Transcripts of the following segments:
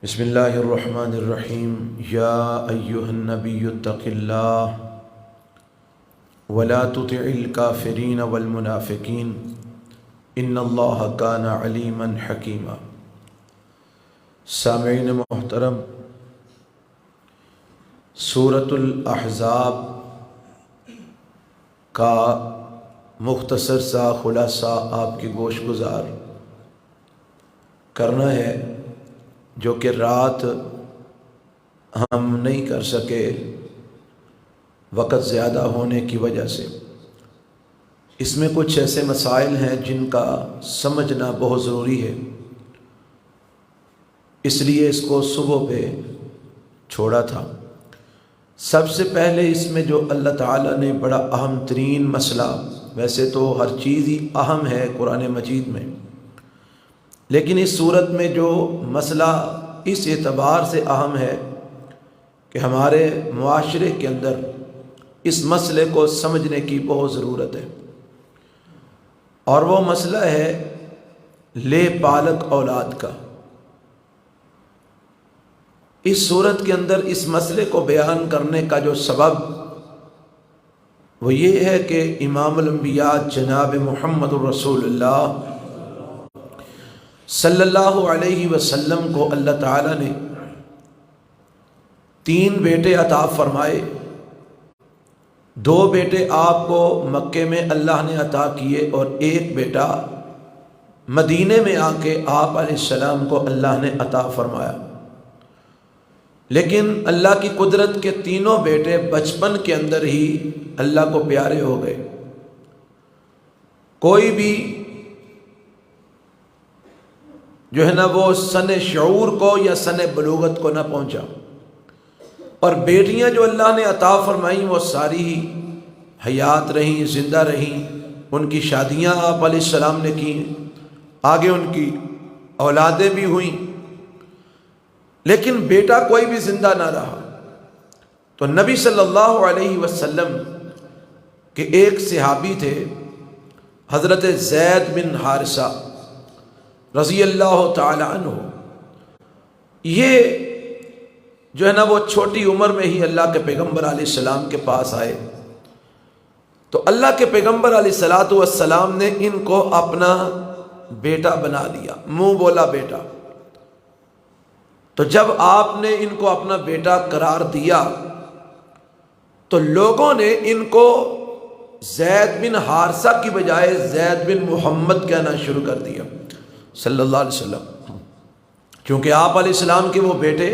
بسم اللہ الرحمن الرحیم یا ایہا النبی اتق اللہ ولا تطع الکافرین والمنافقین ان اللہ کان علیما حکیما۔ سامعین محترم، سورۃ الاحزاب کا مختصر سا خلاصہ آپ کی گوش گزار کرنا ہے، جو کہ رات ہم نہیں کر سکے وقت زیادہ ہونے کی وجہ سے۔ اس میں کچھ ایسے مسائل ہیں جن کا سمجھنا بہت ضروری ہے، اس لیے اس کو صبح پہ چھوڑا تھا۔ سب سے پہلے اس میں جو اللہ تعالیٰ نے بڑا اہم ترین مسئلہ، ویسے تو ہر چیز ہی اہم ہے قرآن مجید میں، لیکن اس صورت میں جو مسئلہ اس اعتبار سے اہم ہے کہ ہمارے معاشرے کے اندر اس مسئلے کو سمجھنے کی بہت ضرورت ہے، اور وہ مسئلہ ہے لے پالک اولاد کا۔ اس صورت کے اندر اس مسئلے کو بیان کرنے کا جو سبب وہ یہ ہے کہ امام الانبیاء جناب محمد الرسول اللہ صلی اللہ علیہ وسلم کو اللہ تعالیٰ نے 3 بیٹے عطا فرمائے۔ 2 بیٹے آپ کو مکے میں اللہ نے عطا کیے، اور 1 بیٹا مدینے میں آ کے آپ علیہ السلام کو اللہ نے عطا فرمایا۔ لیکن اللہ کی قدرت کے تینوں بیٹے بچپن کے اندر ہی اللہ کو پیارے ہو گئے۔ کوئی بھی جو ہے نا وہ سن شعور کو یا سن بلوغت کو نہ پہنچا، اور بیٹیاں جو اللہ نے عطا فرمائیں وہ ساری ہی حیات رہیں، زندہ رہیں۔ ان کی شادیاں آپ علیہ السلام نے کی، آگے ان کی اولادیں بھی ہوئیں، لیکن بیٹا کوئی بھی زندہ نہ رہا۔ تو نبی صلی اللہ علیہ وسلم کے ایک صحابی تھے، حضرت زید بن حارثہ رضی اللہ تعالی عنہ۔ یہ جو ہے نا وہ چھوٹی عمر میں ہی اللہ کے پیغمبر علیہ السلام کے پاس آئے، تو اللہ کے پیغمبر علیہ السلام نے ان کو اپنا بیٹا بنا لیا، منہ بولا بیٹا۔ تو جب آپ نے ان کو اپنا بیٹا قرار دیا تو لوگوں نے ان کو زید بن حارثہ کی بجائے زید بن محمد کہنا شروع کر دیا صلی اللہ علیہ وسلم، کیونکہ آپ علیہ السلام کے وہ بیٹے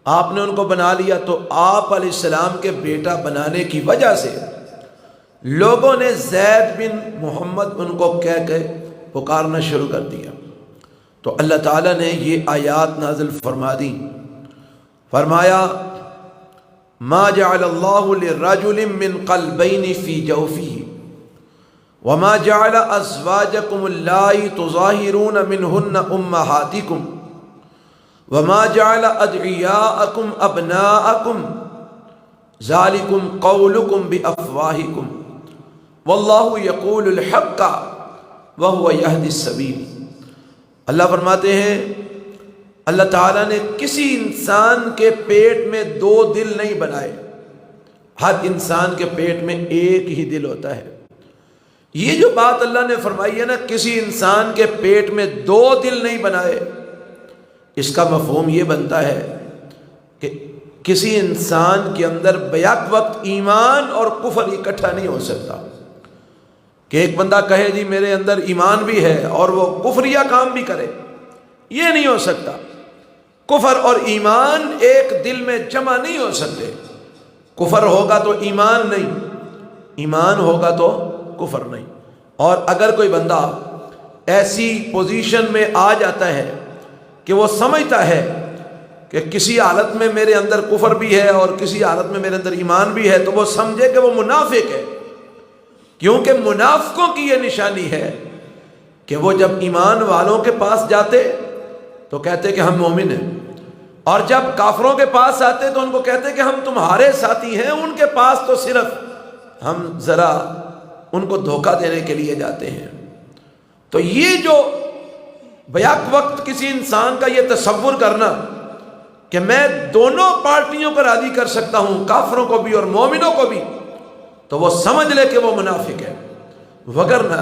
آپ نے ان کو بنا لیا۔ تو آپ علیہ السلام کے بیٹا بنانے کی وجہ سے لوگوں نے زید بن محمد ان کو کہہ کے پکارنا شروع کر دیا۔ تو اللہ تعالیٰ نے یہ آیات نازل فرما دی، فرمایا ما جعل اللہ لرجل من قلبین فی جوفہ وما جعل ازواجکم اللائی تظاہرون منہن امہاتکم وما جعل ادعیاءکم ابناءکم ذالکم قولکم بافواہکم واللہ یقول الحق وہو یہدی السبیل۔ اللہ فرماتے ہیں اللہ تعالیٰ نے کسی انسان کے پیٹ میں 2 دل نہیں بنائے، ہر انسان کے پیٹ میں ایک ہی دل ہوتا ہے۔ یہ جو بات اللہ نے فرمائی ہے نا، کسی انسان کے پیٹ میں 2 دل نہیں بنائے، اس کا مفہوم یہ بنتا ہے کہ کسی انسان کے اندر بیک وقت ایمان اور کفر اکٹھا نہیں ہو سکتا، کہ ایک بندہ کہے جی میرے اندر ایمان بھی ہے اور وہ کفریہ کام بھی کرے، یہ نہیں ہو سکتا۔ کفر اور ایمان ایک دل میں جمع نہیں ہو سکتے۔ کفر ہوگا تو ایمان نہیں، ایمان ہوگا تو کفر نہیں۔ اور اگر کوئی بندہ ایسی پوزیشن میں آ جاتا ہے کہ وہ سمجھتا ہے کہ کسی حالت میں میرے اندر کفر بھی ہے اور کسی حالت میں میرے اندر ایمان بھی ہے، تو وہ سمجھے کہ وہ منافق ہے، کیونکہ منافقوں کی یہ نشانی ہے کہ وہ جب ایمان والوں کے پاس جاتے تو کہتے کہ ہم مومن ہیں، اور جب کافروں کے پاس آتے تو ان کو کہتے کہ ہم تمہارے ساتھی ہیں، ان کے پاس تو صرف ہم ذرا ان کو دھوکہ دینے کے لیے جاتے ہیں۔ تو یہ جو بیک وقت کسی انسان کا یہ تصور کرنا کہ میں دونوں پارٹیوں کو راضی کر سکتا ہوں، کافروں کو بھی اور مومنوں کو بھی، تو وہ سمجھ لے کہ وہ منافق ہے، وگرنہ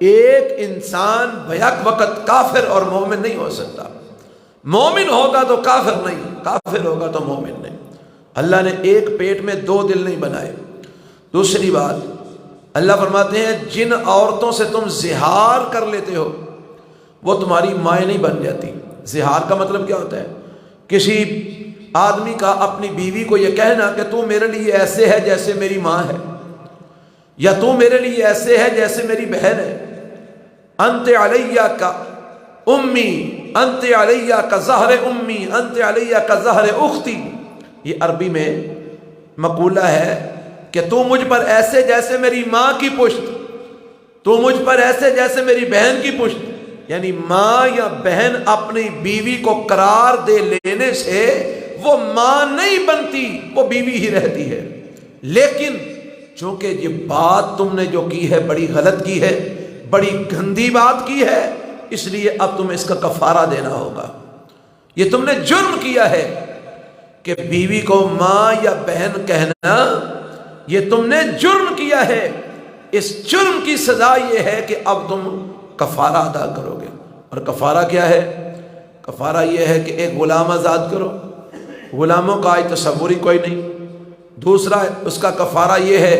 ایک انسان بیک وقت کافر اور مومن نہیں ہو سکتا۔ مومن ہوگا تو کافر نہیں، کافر ہوگا تو مومن نہیں۔ اللہ نے ایک پیٹ میں دو دل نہیں بنائے۔ دوسری بات، اللہ فرماتے ہیں جن عورتوں سے تم زہار کر لیتے ہو وہ تمہاری مائیں نہیں بن جاتی۔ زہار کا مطلب کیا ہوتا ہے؟ کسی آدمی کا اپنی بیوی کو یہ کہنا کہ تو میرے لیے ایسے ہے جیسے میری ماں ہے، یا تو میرے لیے ایسے ہے جیسے میری بہن ہے۔ انت علیہ کا امی، انت علیہ کا زہر امی، انت علیہ کا زہر اختی، یہ عربی میں مقولہ ہے کہ تو مجھ پر ایسے جیسے میری ماں کی پشت، تو مجھ پر ایسے جیسے میری بہن کی پشت۔ یعنی ماں یا بہن اپنی بیوی کو قرار دے لینے سے وہ ماں نہیں بنتی، وہ بیوی ہی رہتی ہے۔ لیکن چونکہ یہ بات تم نے جو کی ہے بڑی غلط کی ہے، بڑی گندی بات کی ہے، اس لیے اب تمہیں اس کا کفارہ دینا ہوگا۔ یہ تم نے جرم کیا ہے کہ بیوی کو ماں یا بہن کہنا، یہ تم نے جرم کیا ہے۔ اس جرم کی سزا یہ ہے کہ اب تم کفارہ ادا کرو گے۔ اور کفارہ کیا ہے؟ کفارہ یہ ہے کہ ایک غلام آزاد کرو۔ غلاموں کا آج تصور ہی کوئی نہیں۔ دوسرا اس کا کفارہ یہ ہے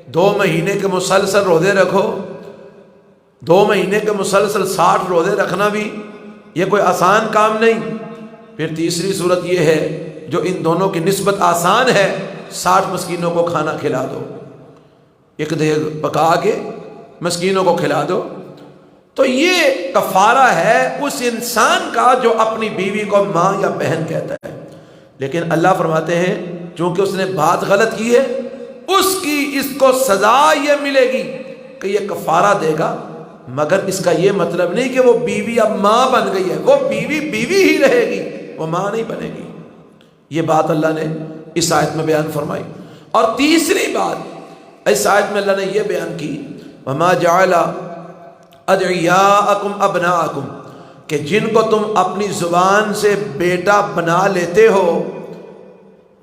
2 مہینے کے مسلسل روزے رکھو۔ 2 مہینے کے مسلسل 60 روزے رکھنا بھی یہ کوئی آسان کام نہیں۔ پھر تیسری صورت یہ ہے جو ان دونوں کی نسبت آسان ہے، 60 مسکینوں کو کھانا کھلا دو، ایک دیگ پکا کے مسکینوں کو کھلا دو۔ تو یہ کفارہ ہے اس انسان کا جو اپنی بیوی کو ماں یا بہن کہتا ہے۔ لیکن اللہ فرماتے ہیں چونکہ اس نے بات غلط کی ہے، اس کو سزا یہ ملے گی کہ یہ کفارہ دے گا، مگر اس کا یہ مطلب نہیں کہ وہ بیوی اب ماں بن گئی ہے۔ وہ بیوی بیوی ہی رہے گی، وہ ماں نہیں بنے گی۔ یہ بات اللہ نے اس آیت میں بیان فرمائی۔ اور تیسری بات اس آیت میں اللہ نے یہ بیان کی، وَمَا جَعَلَ أَدْعِيَاءَكُمْ أَبْنَاءَكُمْ، کہ جن کو تم اپنی زبان سے بیٹا بنا لیتے ہو،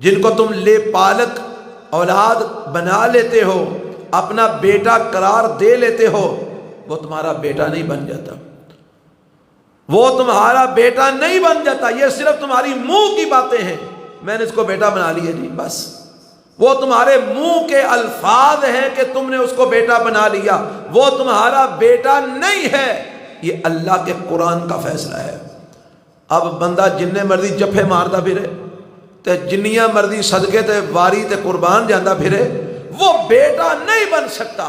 جن کو تم لے پالک اولاد بنا لیتے ہو، اپنا بیٹا قرار دے لیتے ہو، وہ تمہارا بیٹا نہیں بن جاتا، وہ تمہارا بیٹا نہیں بن جاتا۔ یہ صرف تمہاری منہ کی باتیں ہیں، میں نے اس کو بیٹا بنا لیا جی، بس وہ تمہارے منہ کے الفاظ ہیں کہ تم نے اس کو بیٹا بنا لیا، وہ تمہارا بیٹا نہیں ہے۔ یہ اللہ کے قرآن کا فیصلہ ہے۔ اب بندہ جننے مرضی جفے مارتا پھرے تے جنیاں مرضی صدقے تے واری تے قربان جاندہ پھرے، وہ بیٹا نہیں بن سکتا۔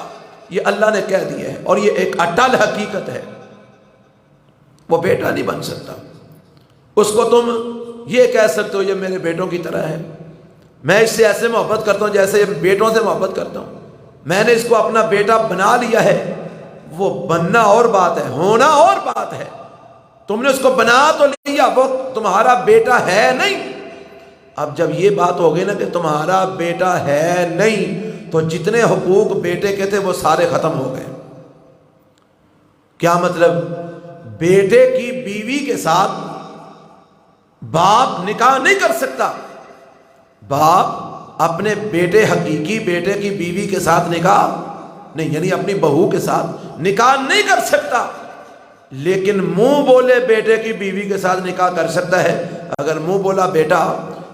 یہ اللہ نے کہہ دیا ہے اور یہ ایک اٹل حقیقت ہے، وہ بیٹا نہیں بن سکتا۔ اس کو تم یہ کہہ سکتے ہو یہ میرے بیٹوں کی طرح ہے، میں اس سے ایسے محبت کرتا ہوں جیسے بیٹوں سے محبت کرتا ہوں، میں نے اس کو اپنا بیٹا بنا لیا ہے۔ وہ بننا اور بات ہے، ہونا اور بات ہے۔ تم نے اس کو بنا تو لیا، وہ تمہارا بیٹا ہے نہیں۔ اب جب یہ بات ہو گئی نا کہ تمہارا بیٹا ہے نہیں، تو جتنے حقوق بیٹے کے تھے وہ سارے ختم ہو گئے۔ کیا مطلب؟ بیٹے کی بیوی کے ساتھ باپ نکاح نہیں کر سکتا، باپ اپنے بیٹے حقیقی بیٹے کی بیوی کے ساتھ نکاح نہیں، یعنی اپنی بہو کے ساتھ نکاح نہیں کر سکتا، لیکن منہ بولے بیٹے کی بیوی کے ساتھ نکاح کر سکتا ہے۔ اگر منہ بولا بیٹا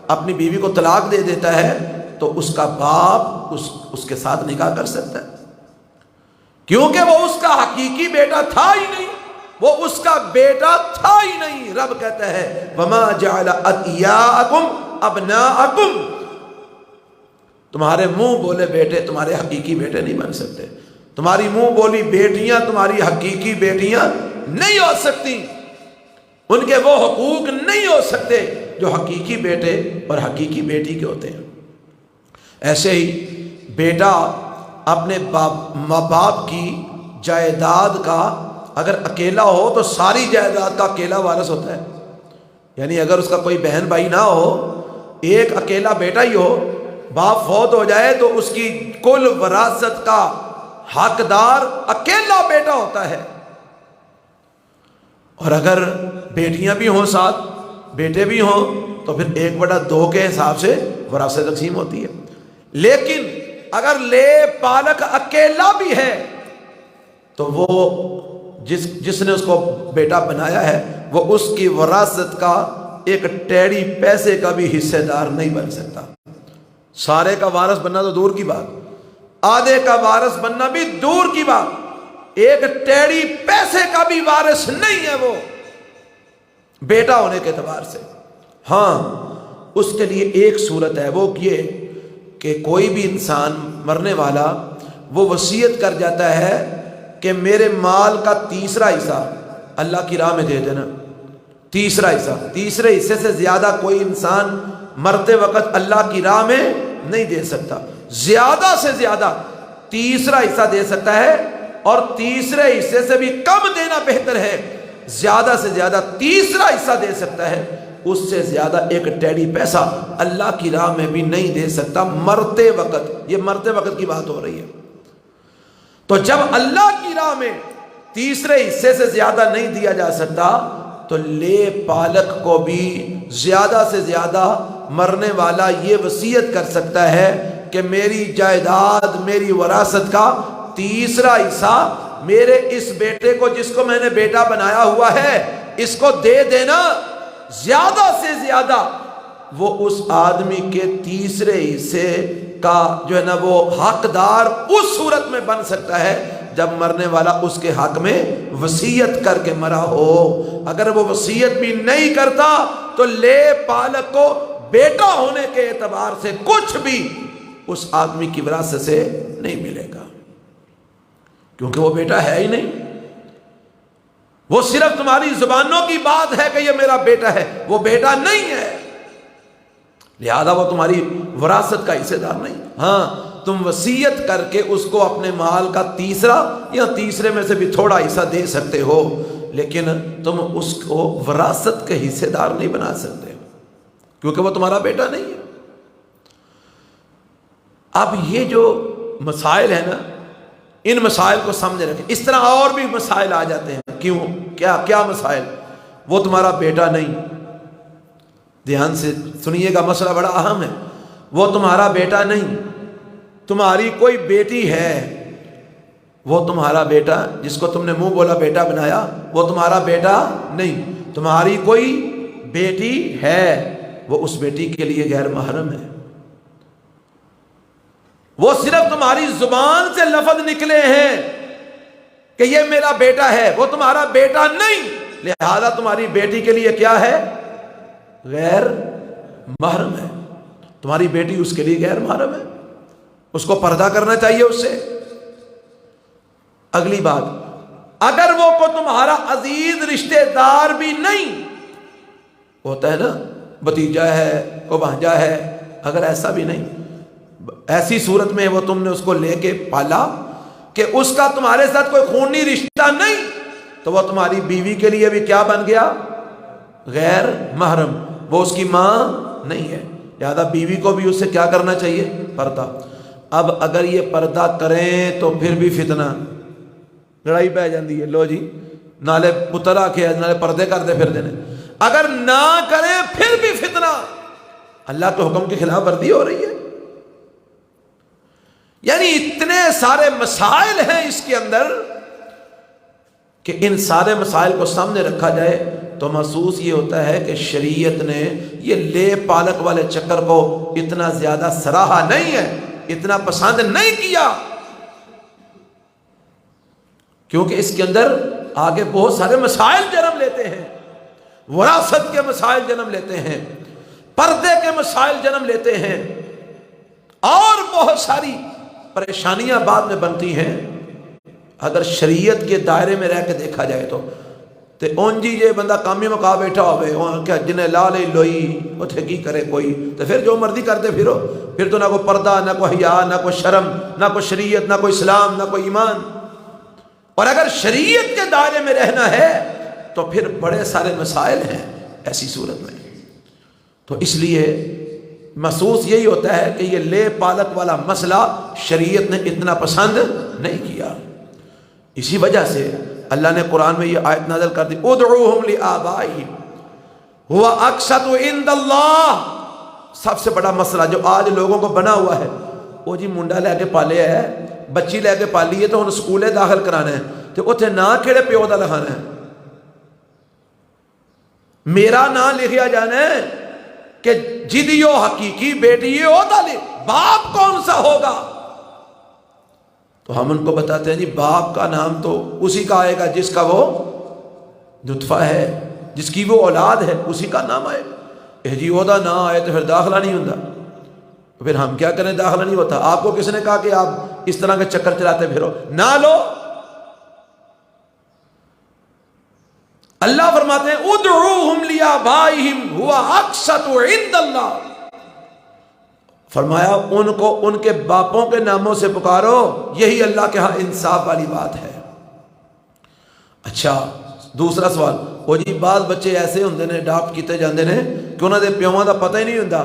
اپنی بیوی کو طلاق دے دیتا ہے تو اس کا باپ اس کے ساتھ نکاح کر سکتا ہے، کیونکہ وہ اس کا حقیقی بیٹا تھا ہی نہیں، وہ اس کا بیٹا تھا ہی نہیں۔ رب کہتا ہے وَمَا جَعَلَ أَدْعِيَاءَكُمْ أَبْنَاءَكُمْ، تمہارے منہ بولے بیٹے تمہارے حقیقی بیٹے نہیں بن سکتے، تمہاری منہ بولی بیٹیاں تمہاری حقیقی بیٹیاں نہیں ہو سکتی، ان کے وہ حقوق نہیں ہو سکتے جو حقیقی بیٹے اور حقیقی بیٹی کے ہوتے ہیں۔ ایسے ہی بیٹا اپنے ماں باپ کی جائیداد کا اگر اکیلا ہو تو ساری جائیداد کا اکیلا وارث ہوتا ہے، یعنی اگر اس کا کوئی بہن بھائی نہ ہو، ایک اکیلا بیٹا ہی ہو، باپ فوت ہو جائے تو اس کی کل وراثت کا حقدار اکیلا بیٹا ہوتا ہے۔ اور اگر بیٹیاں بھی ہوں ساتھ، بیٹے بھی ہوں، تو پھر 1/2 کے حساب سے وراثت تقسیم ہوتی ہے۔ لیکن اگر لے پالک اکیلا بھی ہے تو وہ جس نے اس کو بیٹا بنایا ہے وہ اس کی وراثت کا ایک ٹیڑی پیسے کا بھی حصے دار نہیں بن سکتا۔ سارے کا وارث بننا تو دور کی بات، آدھے کا وارث بننا بھی دور کی بات، ایک ٹیڑی پیسے کا بھی وارث نہیں ہے وہ بیٹا ہونے کے اعتبار سے۔ ہاں اس کے لیے ایک صورت ہے، وہ یہ کہ کوئی بھی انسان مرنے والا وہ وصیت کر جاتا ہے کہ میرے مال کا تیسرا حصہ اللہ کی راہ میں دے دینا۔ تیسرا حصہ، تیسرے حصے سے زیادہ کوئی انسان مرتے وقت اللہ کی راہ میں نہیں دے سکتا، زیادہ سے زیادہ تیسرا حصہ دے سکتا ہے، اور تیسرے حصے سے بھی کم دینا بہتر ہے، زیادہ سے زیادہ تیسرا حصہ دے سکتا ہے، اس سے زیادہ ایک ٹیڑی پیسہ اللہ کی راہ میں بھی نہیں دے سکتا مرتے وقت۔ یہ مرتے وقت کی بات ہو رہی ہے۔ تو جب اللہ کی راہ میں تیسرے حصے سے زیادہ نہیں دیا جا سکتا تو لے پالک کو بھی زیادہ سے زیادہ مرنے والا یہ وصیت کر سکتا ہے کہ میری جائیداد، میری وراثت کا تیسرا حصہ میرے اس بیٹے کو، جس کو میں نے بیٹا بنایا ہوا ہے، اس کو دے دینا۔ زیادہ سے زیادہ وہ اس آدمی کے تیسرے حصے کا جو ہے نا وہ حقدار اس صورت میں بن سکتا ہے جب مرنے والا اس کے حق میں وصیت کر کے مرا ہو۔ اگر وہ وصیت بھی نہیں کرتا تو لے پالک کو بیٹا ہونے کے اعتبار سے کچھ بھی اس آدمی کی وراثت سے نہیں ملے گا، کیونکہ وہ بیٹا ہے ہی نہیں۔ وہ صرف تمہاری زبانوں کی بات ہے کہ یہ میرا بیٹا ہے، وہ بیٹا نہیں ہے، لہذا وہ تمہاری وراثت کا حصے دار نہیں۔ ہاں تم وصیت کر کے اس کو اپنے مال کا تیسرا یا تیسرے میں سے بھی تھوڑا حصہ دے سکتے ہو، لیکن تم اس کو وراثت کے حصے دار نہیں بنا سکتے، کیونکہ وہ تمہارا بیٹا نہیں ہے۔ اب یہ جو مسائل ہیں نا، ان مسائل کو سمجھ رکھیں۔ اس طرح اور بھی مسائل آ جاتے ہیں۔ کیوں؟ کیا مسائل؟ وہ تمہارا بیٹا نہیں، دھیان سے سنیے گا، مسئلہ بڑا اہم ہے۔ وہ تمہارا بیٹا نہیں، تمہاری کوئی بیٹی ہے، وہ تمہارا بیٹا جس کو تم نے منہ بولا بیٹا بنایا، وہ تمہارا بیٹا نہیں۔ تمہاری کوئی بیٹی ہے، وہ اس بیٹی کے لیے غیر محرم ہے، وہ صرف تمہاری زبان سے لفظ نکلے ہیں کہ یہ میرا بیٹا ہے، وہ تمہارا بیٹا نہیں، لہذا تمہاری بیٹی کے لیے کیا ہے؟ غیر محرم ہے۔ تمہاری بیٹی اس کے لیے غیر محرم ہے، اس کو پردہ کرنا چاہیے اس سے۔ اگلی بات، اگر وہ کو تمہارا عزیز رشتہ دار بھی نہیں، ہوتا ہے نا بھتیجا ہے، کو بھانجا ہے، اگر ایسا بھی نہیں، ایسی صورت میں وہ تم نے اس کو لے کے پالا کہ اس کا تمہارے ساتھ کوئی خونی رشتہ نہیں، تو وہ تمہاری بیوی کے لیے بھی کیا بن گیا؟ غیر محرم، وہ اس کی ماں نہیں ہے، لہذا بیوی کو بھی اس سے کیا کرنا چاہیے؟ پردہ۔ اب اگر یہ پردہ کریں تو پھر بھی فتنہ، لڑائی پہ جاندی ہے، لو جی نالے پتر آ کے نالے پردے کرتے پھر دینے۔ اگر نہ کریں پھر بھی فتنہ، اللہ کے حکم کی خلاف ورزی ہو رہی ہے۔ یعنی اتنے سارے مسائل ہیں اس کے اندر کہ ان سارے مسائل کو سامنے رکھا جائے تو محسوس یہ ہوتا ہے کہ شریعت نے یہ لے پالک والے چکر کو اتنا زیادہ سراہا نہیں ہے، اتنا پسند نہیں کیا، کیونکہ اس کے اندر آگے بہت سارے مسائل جنم لیتے ہیں، وراثت کے مسائل جنم لیتے ہیں، پردے کے مسائل جنم لیتے ہیں، اور بہت ساری پریشانیاں بعد میں بنتی ہیں۔ اگر شریعت کے دائرے میں رہ کے دیکھا جائے تو اون جی یہ بندہ کامی مکا بیٹھا ہوئے کیا جنہیں لا لے لوئی اتھے کی کرے کوئی، تو پھر جو مرضی کرتے پھرو، پھر تو نہ کوئی پردہ، نہ کوئی حیا، نہ کوئی شرم، نہ کوئی شریعت، نہ کوئی اسلام، نہ کوئی ایمان۔ اور اگر شریعت کے دائرے میں رہنا ہے تو پھر بڑے سارے مسائل ہیں ایسی صورت میں۔ تو اس لیے محسوس یہی ہوتا ہے کہ یہ لے پالک والا مسئلہ شریعت نے اتنا پسند نہیں کیا۔ اسی وجہ سے اللہ نے قرآن میں یہ آیت نازل کر دی، ادعوہم لآبائہم هو اقسط عند اللہ۔ سب سے بڑا مسئلہ جو آج لوگوں کو بنا ہوا ہے، وہ جی منڈا لے کے پالے ہے، بچی لے کے پالی ہے تو ہن سکولے داخل کرانا ہے تو اتنے نا کہڑے پیو دا لکھانا ہے؟ میرا نام لکھیا جانا ہے کہ جدیو حقیقی بیٹی ہو دالے، باپ کون سا ہوگا؟ تو ہم ان کو بتاتے ہیں جی باپ کا نام تو اسی کا آئے گا جس کا وہ نطفہ ہے، جس کی وہ اولاد ہے، اسی کا نام آئے گا۔ جی وہ دا نہ آئے تو پھر داخلہ نہیں ہوتا، پھر ہم کیا کریں؟ داخلہ نہیں ہوتا۔ آپ کو کس نے کہا کہ آپ اس طرح کے چکر چلاتے پھرو؟ نہ لو۔ اللہ فرماتے ہیں ادعوہم لآبائہم هو اقسط عند اللہ، فرمایا ان کو ان کے باپوں کے ناموں سے پکارو، یہی اللہ کے ہاں انصاف والی بات ہے۔ اچھا دوسرا سوال، وہ جی بعض بچے ایسے ہوندے نے اڈاپٹ کیتے جاندے نے کہ انہوں دے پیواں دا پتہ ہی نہیں ہوندا۔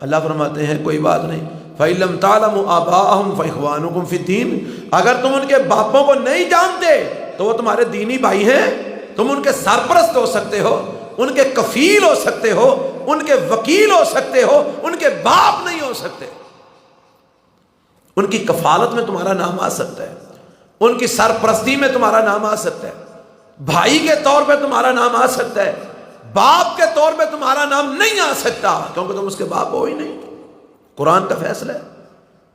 اللہ فرماتے ہیں کوئی بات نہیں، فَإِن لَمْ تَعْلَمُوا آبَاءَهُمْ فَإِخْوَانُكُمْ فِي الدِّينِ، اگر تم ان کے باپوں کو نہیں جانتے تو وہ تمہارے دینی بھائی ہیں، تم ان کے سرپرست ہو سکتے ہو، ان کے کفیل ہو سکتے ہو، ان کے وکیل ہو سکتے ہو، ان کے باپ نہیں ہو سکتے۔ ان کی کفالت میں تمہارا نام آ سکتا ہے، ان کی سرپرستی میں تمہارا نام آ سکتا ہے، بھائی کے طور پہ تمہارا نام آ سکتا ہے، باپ کے طور پہ تمہارا نام نہیں آ سکتا کیونکہ تم اس کے باپ ہو ہی نہیں۔ قرآن کا فیصلہ ہے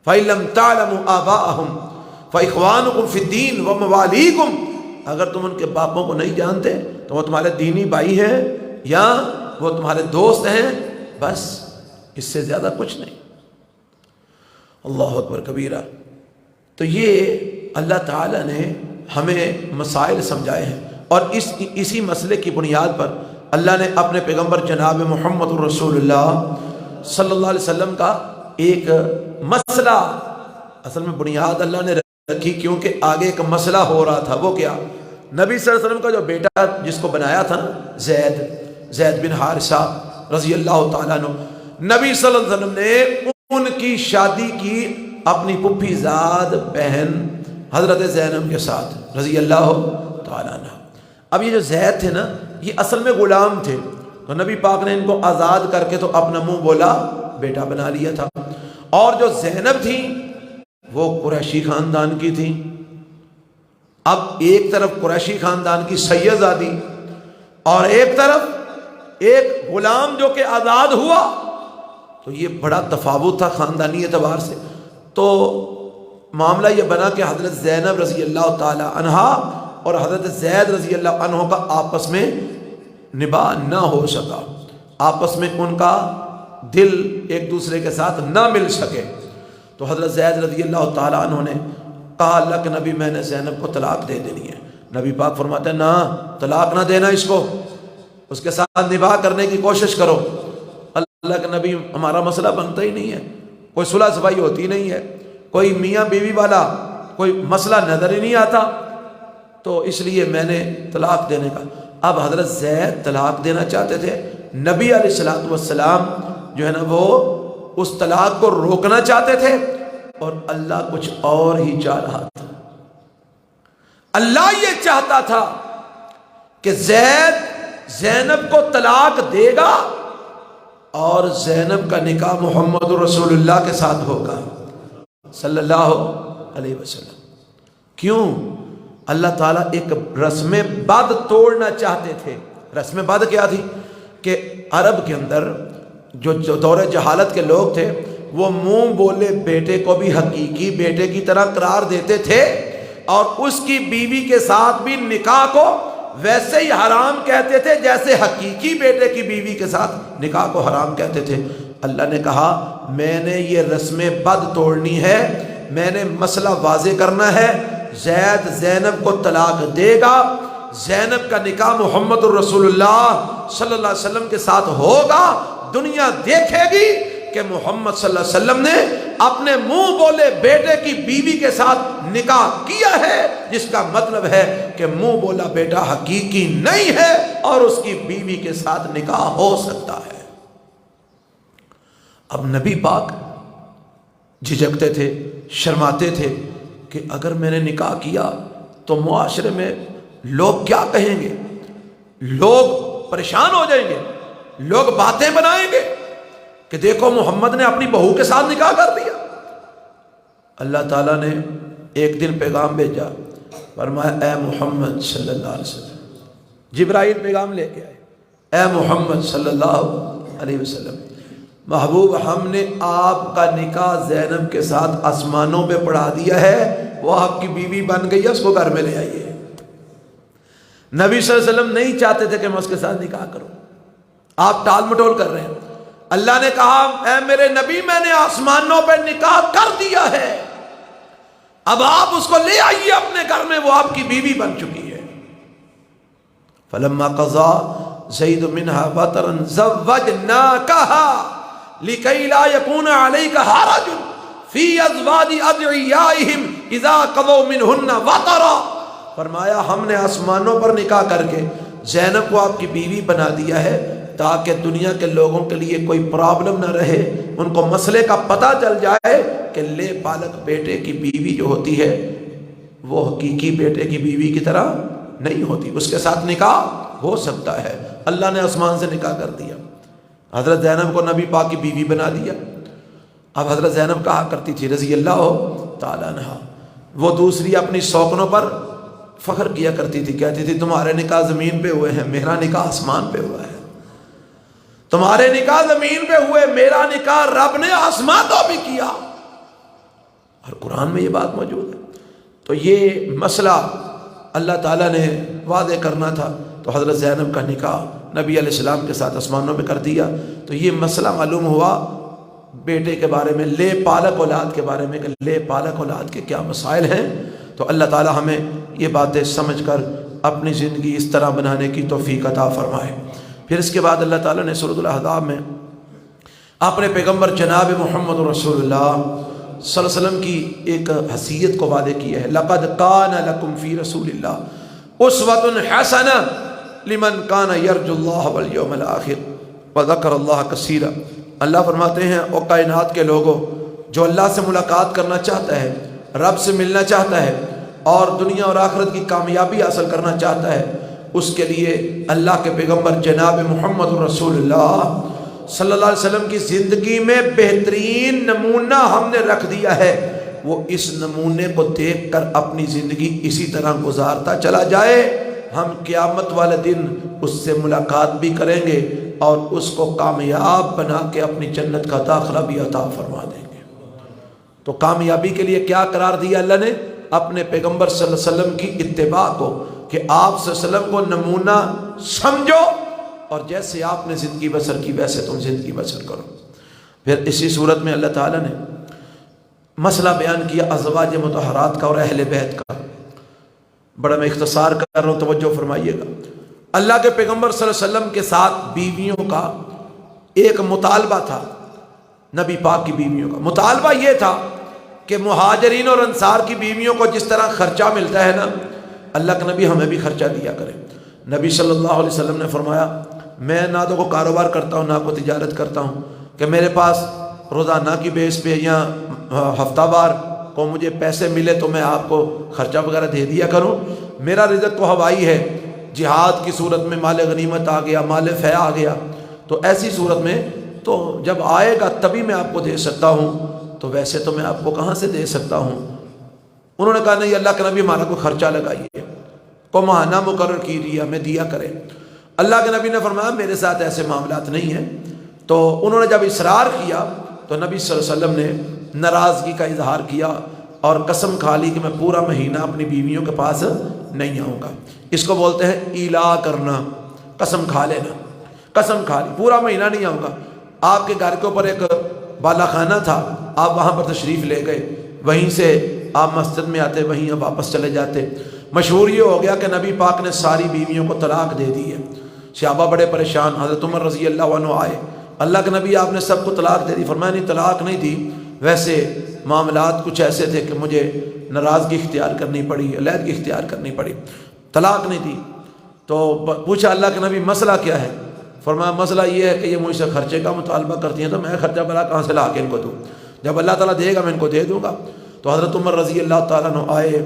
فَإِن لَمْ تَعْلَمُوا آبَاءَهُمْ فَإِخْوَانُكُمْ فِي الدِّينِ وَمَوَالِيكُمْ، اگر تم ان کے باپوں کو نہیں جانتے تو وہ تمہارے دینی بھائی ہیں یا وہ تمہارے دوست ہیں، بس اس سے زیادہ کچھ نہیں۔ اللہ اکبر کبیرہ۔ تو یہ اللہ تعالیٰ نے ہمیں مسائل سمجھائے ہیں، اور اسی مسئلے کی بنیاد پر اللہ نے اپنے پیغمبر جناب محمد رسول اللہ صلی اللہ علیہ وسلم کا ایک مسئلہ، اصل میں بنیاد اللہ نے رکھی کیونکہ آگے ایک مسئلہ ہو رہا تھا۔ وہ کیا؟ نبی صلی اللہ علیہ وسلم کا جو بیٹا جس کو بنایا تھا نا زید بن حارثہ رضی اللہ تعالیٰ عنہ، نبی صلی اللہ علیہ وسلم نے ان کی شادی کی اپنی پھپھی زاد بہن حضرت زینب کے ساتھ رضی اللہ تعالیٰ عنہ۔ اب یہ جو زید تھے نا یہ اصل میں غلام تھے، تو نبی پاک نے ان کو آزاد کر کے تو اپنا منہ بولا بیٹا بنا لیا تھا۔ اور جو زینب تھی وہ قریشی خاندان کی تھی۔ اب ایک طرف قریشی خاندان کی سیدزادی اور ایک طرف ایک غلام جو کہ آزاد ہوا، تو یہ بڑا تفاوت تھا خاندانی اعتبار سے۔ تو معاملہ یہ بنا کہ حضرت زینب رضی اللہ تعالی عنہا اور حضرت زید رضی اللہ عنہ کا آپس میں نباہ نہ ہو سکا، آپس میں ان کا دل ایک دوسرے کے ساتھ نہ مل سکے۔ تو حضرت زید رضی اللہ تعالی عنہ نے کہا اللہ کے نبی میں نے زینب کو طلاق دے دینی ہے۔ نبی پاک فرماتے ہیں نہ، طلاق نہ دینا، اس کو اس کے ساتھ نباہ کرنے کی کوشش کرو۔ اللہ کے نبی ہمارا مسئلہ بنتا ہی نہیں ہے، کوئی صلح صفائی ہوتی نہیں ہے، کوئی میاں بیوی والا کوئی مسئلہ نظر ہی نہیں آتا، تو اس لیے میں نے طلاق دینے کا۔ اب حضرت زید طلاق دینا چاہتے تھے، نبی علیہ الصلوۃ والسلام جو ہے نا وہ اس طلاق کو روکنا چاہتے تھے، اور اللہ کچھ اور ہی چاہ رہا تھا۔ اللہ یہ چاہتا تھا کہ زید زینب کو طلاق دے گا اور زینب کا نکاح محمد رسول اللہ کے ساتھ ہوگا صلی اللہ علیہ وسلم۔ کیوں؟ اللہ تعالیٰ ایک رسم بد توڑنا چاہتے تھے۔ رسم بد کیا تھی؟ کہ عرب کے اندر جو دور جہالت کے لوگ تھے وہ منہ بولے بیٹے کو بھی حقیقی بیٹے کی طرح قرار دیتے تھے، اور اس کی بیوی کے ساتھ بھی نکاح کو ویسے ہی حرام کہتے تھے جیسے حقیقی بیٹے کی بیوی کے ساتھ نکاح کو حرام کہتے تھے۔ اللہ نے کہا میں نے یہ رسم بد توڑنی ہے، میں نے مسئلہ واضح کرنا ہے، زید زینب کو طلاق دے گا، زینب کا نکاح محمد الرسول اللہ صلی اللہ علیہ وسلم کے ساتھ ہوگا، دنیا دیکھے گی کہ محمد صلی اللہ علیہ وسلم نے اپنے منہ بولے بیٹے کی بیوی کے ساتھ نکاح کیا ہے، جس کا مطلب ہے کہ منہ بولا بیٹا حقیقی نہیں ہے اور اس کی بیوی کے ساتھ نکاح ہو سکتا ہے۔ اب نبی پاک جھجکتے تھے، شرماتے تھے کہ اگر میں نے نکاح کیا تو معاشرے میں لوگ کیا کہیں گے، لوگ پریشان ہو جائیں گے، لوگ باتیں بنائیں گے کہ دیکھو محمد نے اپنی بہو کے ساتھ نکاح کر دیا۔ اللہ تعالیٰ نے ایک دن پیغام بھیجا، فرمایا اے محمد صلی اللہ علیہ وسلم، جبرائیل پیغام لے کے آئے، اے محمد صلی اللہ علیہ وسلم، محبوب ہم نے آپ کا نکاح زینب کے ساتھ آسمانوں پہ پڑھا دیا ہے، وہ آپ کی بیوی بن گئی ہے، اس کو گھر میں لے آئیے۔ نبی صلی اللہ علیہ وسلم نہیں چاہتے تھے کہ میں اس کے ساتھ نکاح کروں، آپ ٹال مٹول کر رہے ہیں۔ اللہ نے کہا اے میرے نبی میں نے آسمانوں پہ نکاح کر دیا ہے، اب آپ اس کو لے آئیے اپنے گھر میں، وہ آپ کی بیوی بن چکی ہے۔ فلما قضا زید منها وطرا زوجناکها لکی لا یکون علیک حرج فی ازواج ادعیائہم اذا قضوا منہن وطرا، فرمایا ہم نے آسمانوں پر نکاح کر کے زینب کو آپ کی بیوی بنا دیا ہے تاکہ دنیا کے لوگوں کے لیے کوئی پرابلم نہ رہے، ان کو مسئلے کا پتہ چل جائے کہ لے پالک بیٹے کی بیوی جو ہوتی ہے وہ حقیقی بیٹے کی بیوی کی طرح نہیں ہوتی، اس کے ساتھ نکاح ہو سکتا ہے۔ اللہ نے آسمان سے نکاح کر دیا، حضرت زینب کو نبی پاک کی بیوی بنا دیا۔ اب حضرت زینب کہا کرتی تھی رضی اللہ تعالیٰ عنہا، وہ دوسری اپنی سوکنوں پر فخر کیا کرتی تھی، کہتی تھی تمہارے نکاح زمین پہ ہوئے ہیں، میرا نکاح آسمان پہ ہوا ہے، تمہارے نکاح زمین پہ ہوئے، میرا نکاح رب نے آسمانوں بھی کیا، اور قرآن میں یہ بات موجود ہے۔ تو یہ مسئلہ اللہ تعالیٰ نے واضح کرنا تھا، تو حضرت زینب کا نکاح نبی علیہ السلام کے ساتھ آسمانوں پہ کر دیا۔ تو یہ مسئلہ معلوم ہوا بیٹے کے بارے میں، لے پالک اولاد کے بارے میں، کہ لے پالک اولاد کے کیا مسائل ہیں۔ تو اللہ تعالیٰ ہمیں یہ باتیں سمجھ کر اپنی زندگی اس طرح بنانے کی توفیق عطا فرمائے۔ پھر اس کے بعد اللہ تعالیٰ نے سورۃ الاحزاب میں اپنے پیغمبر جناب محمد رسول اللہ صلی اللہ علیہ وسلم کی ایک حیثیت کو واضح کیا ہے، لَقَدْ كَانَ لَكُمْ فِي رَسُولِ اللَّهِ أُسْوَةٌ حَسَنَةٌ لِمَنْ كَانَ يَرْجُو اللَّهَ وَالْيَوْمَ الْآخِرَ وَذَكَرَ اللَّهَ كَثِيرًا۔ اللہ فرماتے ہیں او کائنات کے لوگوں، جو اللہ سے ملاقات کرنا چاہتا ہے، رب سے ملنا چاہتا ہے اور دنیا اور آخرت کی کامیابی حاصل کرنا چاہتا ہے، اس کے لیے اللہ کے پیغمبر جناب محمد رسول اللہ صلی اللہ علیہ وسلم کی زندگی میں بہترین نمونہ ہم نے رکھ دیا ہے، وہ اس نمونے کو دیکھ کر اپنی زندگی اسی طرح گزارتا چلا جائے، ہم قیامت والے دن اس سے ملاقات بھی کریں گے اور اس کو کامیاب بنا کے اپنی جنت کا داخلہ بھی عطا فرما دیں گے۔ تو کامیابی کے لیے کیا قرار دیا اللہ نے؟ اپنے پیغمبر صلی اللہ علیہ وسلم کی اتباع کو، کہ آپ صلی اللہ علیہ وسلم کو نمونہ سمجھو اور جیسے آپ نے زندگی بسر کی ویسے تم زندگی بسر کرو۔ پھر اسی صورت میں اللہ تعالیٰ نے مسئلہ بیان کیا ازواج مطہرات کا اور اہل بیت کا، بڑا میں اختصار کر رہا ہوں، توجہ فرمائیے گا۔ اللہ کے پیغمبر صلی اللہ علیہ وسلم کے ساتھ بیویوں کا ایک مطالبہ تھا، نبی پاک کی بیویوں کا مطالبہ یہ تھا کہ مہاجرین اور انصار کی بیویوں کو جس طرح خرچہ ملتا ہے نا، اللہ کے نبی ہمیں بھی خرچہ دیا کرے۔ نبی صلی اللہ علیہ وسلم نے فرمایا میں نہ تو کوئی کاروبار کرتا ہوں نہ کوئی تجارت کرتا ہوں کہ میرے پاس روزانہ کی بیس پہ یا ہفتہ وار کو مجھے پیسے ملے تو میں آپ کو خرچہ وغیرہ دے دیا کروں۔ میرا رزق تو ہوائی ہے، جہاد کی صورت میں مال غنیمت آ گیا، مال فیع آ گیا، تو ایسی صورت میں تو جب آئے گا تبھی میں آپ کو دے سکتا ہوں، تو ویسے تو میں آپ کو کہاں سے دے سکتا ہوں۔ انہوں نے کہا نہیں اللہ کے نبی ہمارا کوئی خرچہ لگائیے، کو ماہانہ مقرر کیجیے، ہمیں دیا کرے۔ اللہ کے نبی نے فرمایا میرے ساتھ ایسے معاملات نہیں ہیں۔ تو انہوں نے جب اصرار کیا تو نبی صلی اللہ علیہ وسلم نے ناراضگی کا اظہار کیا اور قسم کھا لی کہ میں پورا مہینہ اپنی بیویوں کے پاس نہیں آؤں گا۔ اس کو بولتے ہیں ایلا کرنا، قسم کھا لینا، قسم کھا لی پورا مہینہ نہیں آؤں گا۔ آپ کے گھر کے اوپر ایک بالا خانہ تھا، آپ وہاں پر تشریف لے گئے، وہیں سے آپ مسجد میں آتے، وہیں آپ واپس چلے جاتے۔ مشہور یہ ہو گیا کہ نبی پاک نے ساری بیویوں کو طلاق دے دی ہے۔ صحابہ بڑے پریشان، حضرت عمر رضی اللہ عنہ آئے، اللہ کے نبی آپ نے سب کو طلاق دے دی۔ فرمایا نہیں طلاق نہیں دی، ویسے معاملات کچھ ایسے تھے کہ مجھے ناراضگی اختیار کرنی پڑی، علیحدگی اختیار کرنی پڑی، طلاق نہیں دی۔ تو پوچھا اللہ کے نبی مسئلہ کیا ہے؟ فرمایا مسئلہ یہ ہے کہ یہ مجھ سے خرچے کا مطالبہ کرتی ہیں، تو میں خرچہ بلا کہاں سے لا کے ان کو دوں، جب اللہ تعالیٰ دے گا میں ان کو دے دوں گا۔ تو حضرت عمر رضی اللہ تعالیٰ عنہ آئے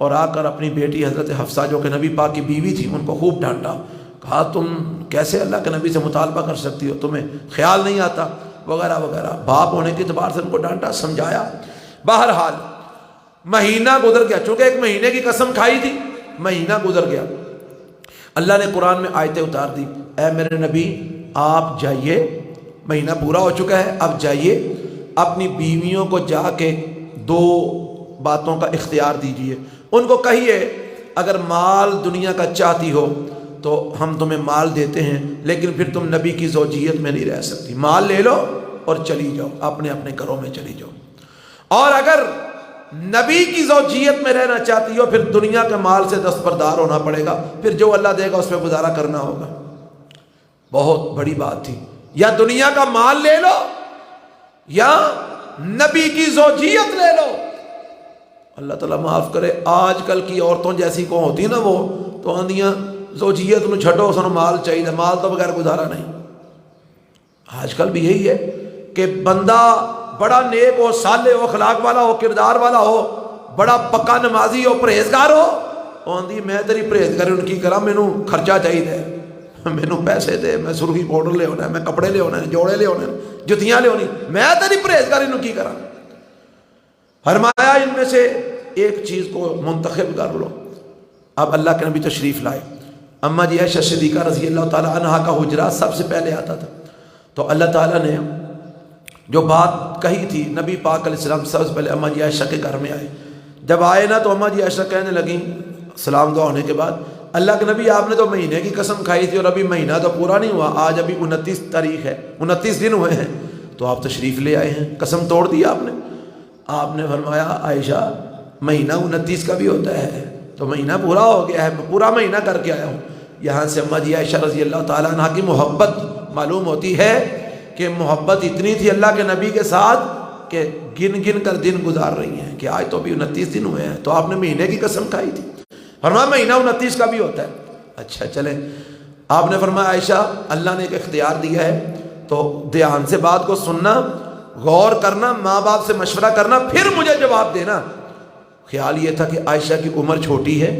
اور آ کر اپنی بیٹی حضرت حفصہ جو کہ نبی پاک کی بیوی تھی ان کو خوب ڈانٹا، کہا تم کیسے اللہ کے نبی سے مطالبہ کر سکتی ہو، تمہیں خیال نہیں آتا وغیرہ وغیرہ، باپ ہونے کے اعتبار سے ان کو ڈانٹا سمجھایا۔ بہرحال مہینہ گزر گیا، چونکہ ایک مہینے کی قسم کھائی تھی، مہینہ گزر گیا، اللہ نے قرآن میں آیتیں اتار دی، اے میرے نبی آپ جائیے، مہینہ پورا ہو چکا ہے، اب جائیے اپنی بیویوں کو جا کے 2 باتوں کا اختیار دیجئے، ان کو کہیے اگر مال دنیا کا چاہتی ہو تو ہم تمہیں مال دیتے ہیں، لیکن پھر تم نبی کی زوجیت میں نہیں رہ سکتی، مال لے لو اور چلی جاؤ، اپنے اپنے گھروں میں چلی جاؤ، اور اگر نبی کی زوجیت میں رہنا چاہتی ہو پھر دنیا کے مال سے دستبردار ہونا پڑے گا، پھر جو اللہ دے گا اس پہ گزارا کرنا ہوگا۔ بہت بڑی بات تھی، یا دنیا کا مال لے لو یا نبی کی زوجیت لے لو۔ اللہ تعالیٰ معاف کرے، آج کل کی عورتوں جیسی کو ہوتی نا وہ تو آندیاں زوجیت نو چھٹو سنو مال چاہیے، مال تو بغیر گزارا نہیں۔ آج کل بھی یہی ہے کہ بندہ بڑا نیک ہو، صالح ہو، اخلاق والا ہو، کردار والا ہو، بڑا پکا نمازی ہو، پرہیزگار ہو، وہ آندی میں تیری پرہیزگاری ان کی کرا، مینوں خرچہ چاہیے، مینوں پیسے دے، میں سرخی پاؤڈر لے ہونا ہے، میں کپڑے لے ہونے، جوڑے لے ہونے، جتیاں لے ہونی، میں تیری پرہیزگاری ان کی کرا۔ فرمایا ان میں سے ایک چیز کو منتخب کر لو۔ اب اللہ کے نبی تشریف لائے، اماں جی عائشہ صدیقہ رضی اللہ تعالیٰ عنہا کا حجرہ سب سے پہلے آتا تھا، تو اللہ تعالیٰ نے جو بات کہی تھی نبی پاک علیہ السلام سب سے پہلے اماں جی عائشہ کے گھر میں آئے۔ جب آئے نا تو اماں جی عائشہ کہنے لگیں سلام دعا ہونے کے بعد، اللہ کے نبی آپ نے تو مہینے کی قسم کھائی تھی اور ابھی مہینہ تو پورا نہیں ہوا، آج ابھی 29 تاریخ ہے، 29 دن ہوئے ہیں، تو آپ تشریف لے آئے ہیں، قسم توڑ دی آپ نے۔ آپ نے فرمایا عائشہ مہینہ 29 کا بھی ہوتا ہے، تو مہینہ پورا ہو گیا ہے، پورا مہینہ کر کے آیا ہوں۔ یہاں سے اماں جی عائشہ رضی اللہ تعالیٰ عنہ کی محبت معلوم ہوتی ہے کہ محبت اتنی تھی اللہ کے نبی کے ساتھ کہ گن گن کر دن گزار رہی ہیں کہ آج تو ابھی 29 دن ہوئے ہیں، تو آپ نے مہینے کی قسم کھائی تھی، فرمایا مہینہ 29 کا بھی ہوتا ہے۔ اچھا چلیں، آپ نے فرمایا عائشہ اللہ نے ایک اختیار دیا ہے تو دھیان سے بات کو سننا، غور کرنا، ماں باپ سے مشورہ کرنا، پھر مجھے جواب دینا۔ خیال یہ تھا کہ عائشہ کی عمر چھوٹی ہے،